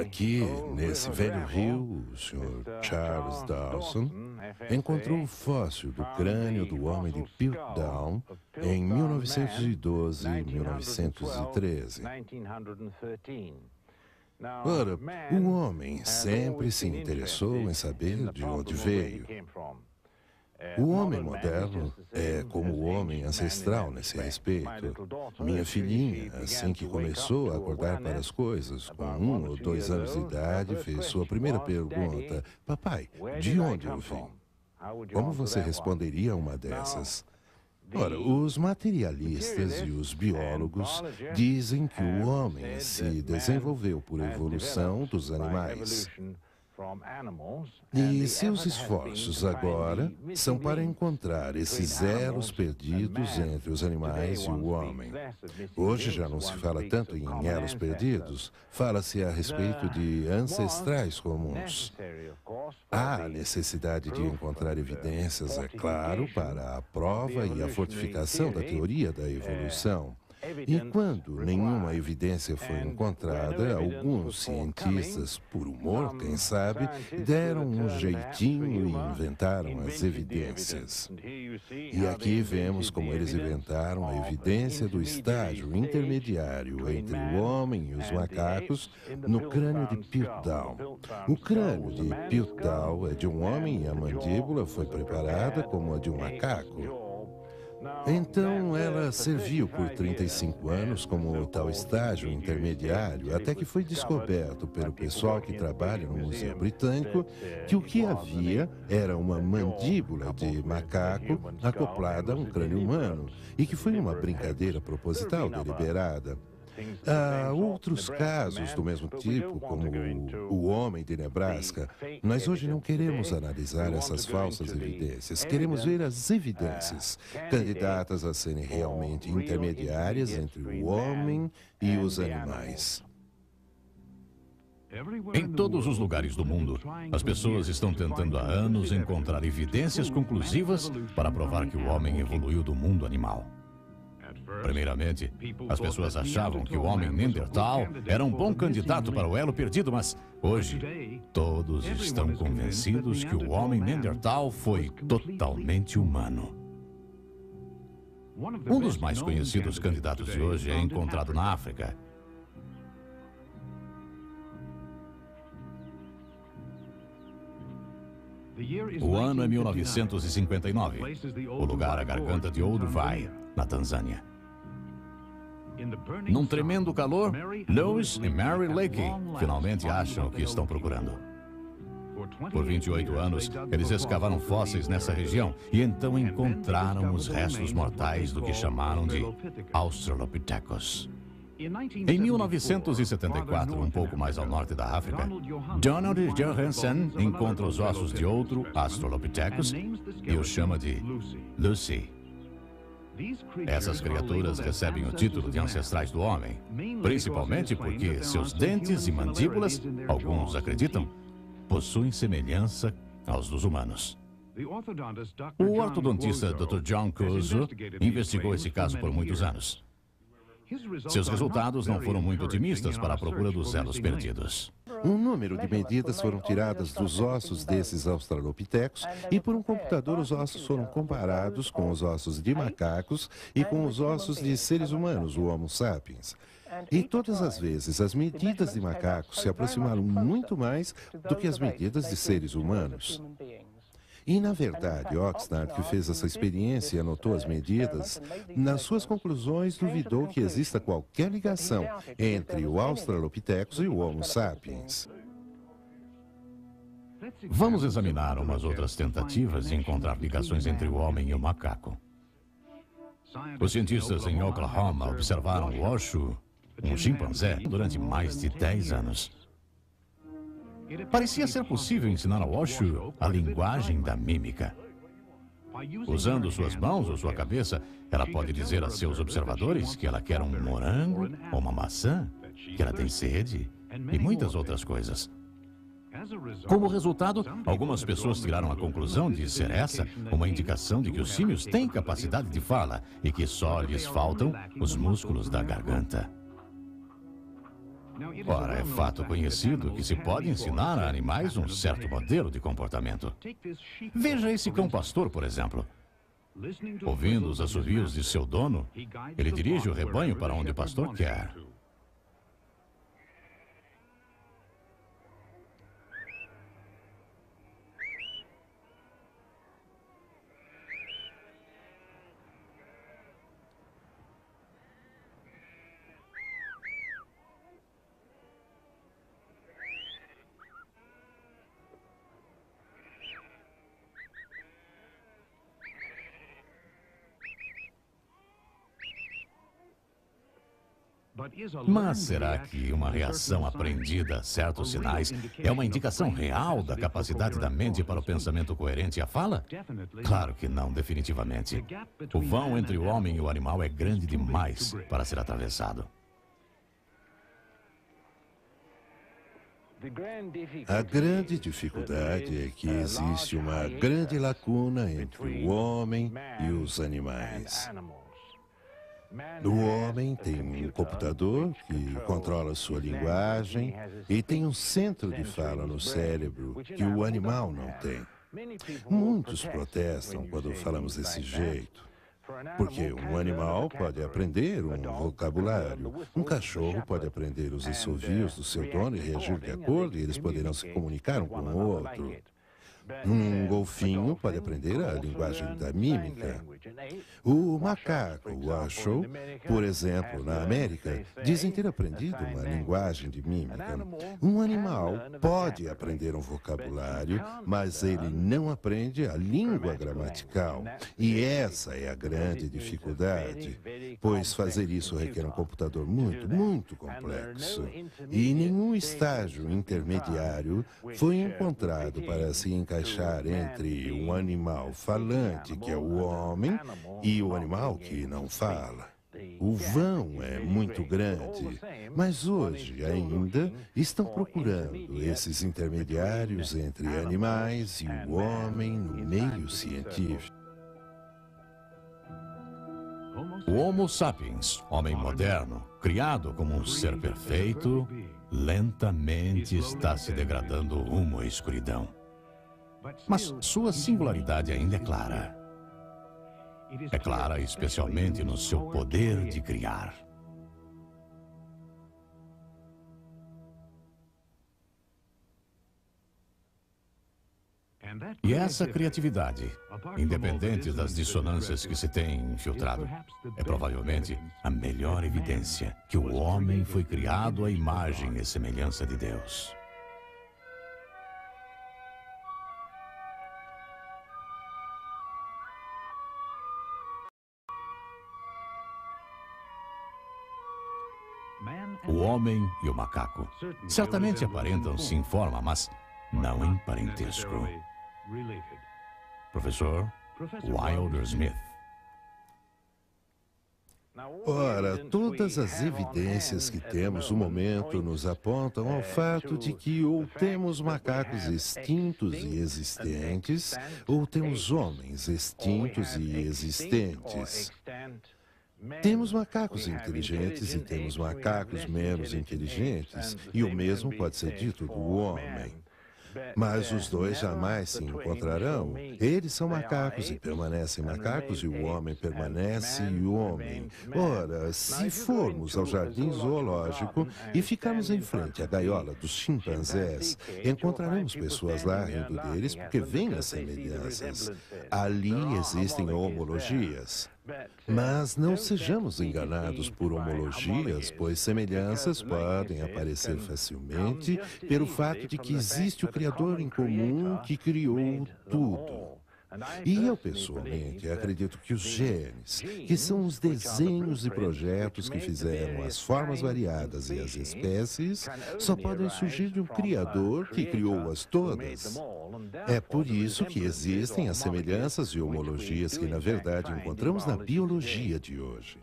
Aqui, nesse velho rio, o Sr. Charles Dawson encontrou o fóssil do crânio do homem de Piltdown em 1912 e 1913. Ora, o homem sempre se interessou em saber de onde veio. O homem moderno é como o homem ancestral nesse respeito. Minha filhinha, assim que começou a acordar para as coisas, com 1 ou 2 anos de idade, fez sua primeira pergunta: papai, de onde eu vim? Como você responderia a uma dessas? Ora, os materialistas e os biólogos dizem que o homem se desenvolveu por evolução dos animais. E seus esforços agora são para encontrar esses elos perdidos entre os animais e o homem. Hoje já não se fala tanto em elos perdidos, fala-se a respeito de ancestrais comuns. Há a necessidade de encontrar evidências, é claro, para a prova e a fortificação da teoria da evolução. E quando nenhuma evidência foi encontrada, alguns cientistas, por humor, quem sabe, deram um jeitinho e inventaram as evidências. E aqui vemos como eles inventaram a evidência do estágio intermediário entre o homem e os macacos no crânio de Piltdown. O crânio de Piltdown é de um homem e a mandíbula foi preparada como a de um macaco. Então, ela serviu por 35 anos como tal estágio intermediário, até que foi descoberto pelo pessoal que trabalha no Museu Britânico que o que havia era uma mandíbula de macaco acoplada a um crânio humano, e que foi uma brincadeira proposital deliberada. Há outros casos do mesmo tipo, como o homem de Nebraska, mas hoje não queremos analisar essas falsas evidências. Queremos ver as evidências, candidatas a serem realmente intermediárias entre o homem e os animais. Em todos os lugares do mundo, as pessoas estão tentando há anos encontrar evidências conclusivas para provar que o homem evoluiu do mundo animal. Primeiramente, as pessoas achavam que o homem Neandertal era um bom candidato para o elo perdido, mas hoje todos estão convencidos que o homem Neandertal foi totalmente humano. Um dos mais conhecidos candidatos de hoje é encontrado na África. O ano é 1959. O lugar, a Garganta de Ouro Vai, na Tanzânia. Num tremendo calor, Lewis e Mary Leakey finalmente acham o que estão procurando. Por 28 anos, eles escavaram fósseis nessa região e então encontraram os restos mortais do que chamaram de Australopithecus. Em 1974, um pouco mais ao norte da África, Donald Johansen encontra os ossos de outro Australopithecus e os chama de Lucy. Essas criaturas recebem o título de ancestrais do homem, principalmente porque seus dentes e mandíbulas, alguns acreditam, possuem semelhança aos dos humanos. O ortodontista Dr. John Cuso investigou esse caso por muitos anos. Seus resultados não foram muito otimistas para a procura dos elos perdidos. Um número de medidas foram tiradas dos ossos desses australopitecos e por um computador os ossos foram comparados com os ossos de macacos e com os ossos de seres humanos, o Homo sapiens. E todas as vezes as medidas de macacos se aproximaram muito mais do que as medidas de seres humanos. E, na verdade, Oxnard, que fez essa experiência e anotou as medidas, nas suas conclusões duvidou que exista qualquer ligação entre o Australopithecus e o Homo sapiens. Vamos examinar umas outras tentativas de encontrar ligações entre o homem e o macaco. Os cientistas em Oklahoma observaram o Washoe, um chimpanzé, durante mais de 10 anos. Parecia ser possível ensinar ao Washoe a linguagem da mímica. Usando suas mãos ou sua cabeça, ela pode dizer a seus observadores que ela quer um morango ou uma maçã, que ela tem sede e muitas outras coisas. Como resultado, algumas pessoas tiraram a conclusão de ser essa uma indicação de que os símios têm capacidade de fala e que só lhes faltam os músculos da garganta. Ora, é fato conhecido que se pode ensinar a animais um certo modelo de comportamento. Veja esse cão pastor, por exemplo. Ouvindo os assovios de seu dono, ele dirige o rebanho para onde o pastor quer. Mas será que uma reação aprendida a certos sinais é uma indicação real da capacidade da mente para o pensamento coerente e a fala? Claro que não, definitivamente. O vão entre o homem e o animal é grande demais para ser atravessado. A grande dificuldade é que existe uma grande lacuna entre o homem e os animais. O homem tem um computador que controla sua linguagem e tem um centro de fala no cérebro que o animal não tem. Muitos protestam quando falamos desse jeito, porque um animal pode aprender um vocabulário, um cachorro pode aprender os assovios do seu dono e reagir de acordo, e eles poderão se comunicar um com o outro. Um golfinho pode aprender a linguagem da mímica. O macaco, o Washoe, por exemplo, na América, dizem ter aprendido uma linguagem de mímica. Um animal pode aprender um vocabulário, mas ele não aprende a língua gramatical. E essa é a grande dificuldade, pois fazer isso requer um computador muito complexo. E nenhum estágio intermediário foi encontrado para se encaixar entre um animal falante, que é o homem, e o animal que não fala. O vão é muito grande, mas hoje ainda estão procurando esses intermediários entre animais e o homem no meio científico. O Homo sapiens, homem moderno, criado como um ser perfeito, lentamente está se degradando rumo à escuridão. Mas sua singularidade ainda é clara. É clara especialmente no seu poder de criar. E essa criatividade, independente das dissonâncias que se tem infiltrado, é provavelmente a melhor evidência que o homem foi criado à imagem e semelhança de Deus. O homem e o macaco certamente aparentam-se em forma, mas não em parentesco. Professor Wilder Smith. Ora, todas as evidências que temos no momento nos apontam ao fato de que ou temos macacos extintos e existentes, ou temos homens extintos e existentes. Temos macacos inteligentes e temos macacos menos inteligentes, e o mesmo pode ser dito do homem. Mas os dois jamais se encontrarão. Eles são macacos e permanecem macacos, e o homem permanece homem. Ora, se formos ao jardim zoológico e ficarmos em frente à gaiola dos chimpanzés, encontraremos pessoas lá rindo deles porque veem as semelhanças. Ali existem homologias. Mas não sejamos enganados por homologias, pois semelhanças podem aparecer facilmente pelo fato de que existe o Criador em comum que criou tudo. E eu, pessoalmente, acredito que os genes, que são os desenhos e projetos que fizeram as formas variadas e as espécies, só podem surgir de um Criador que criou-as todas. É por isso que existem as semelhanças e homologias que, na verdade, encontramos na biologia de hoje.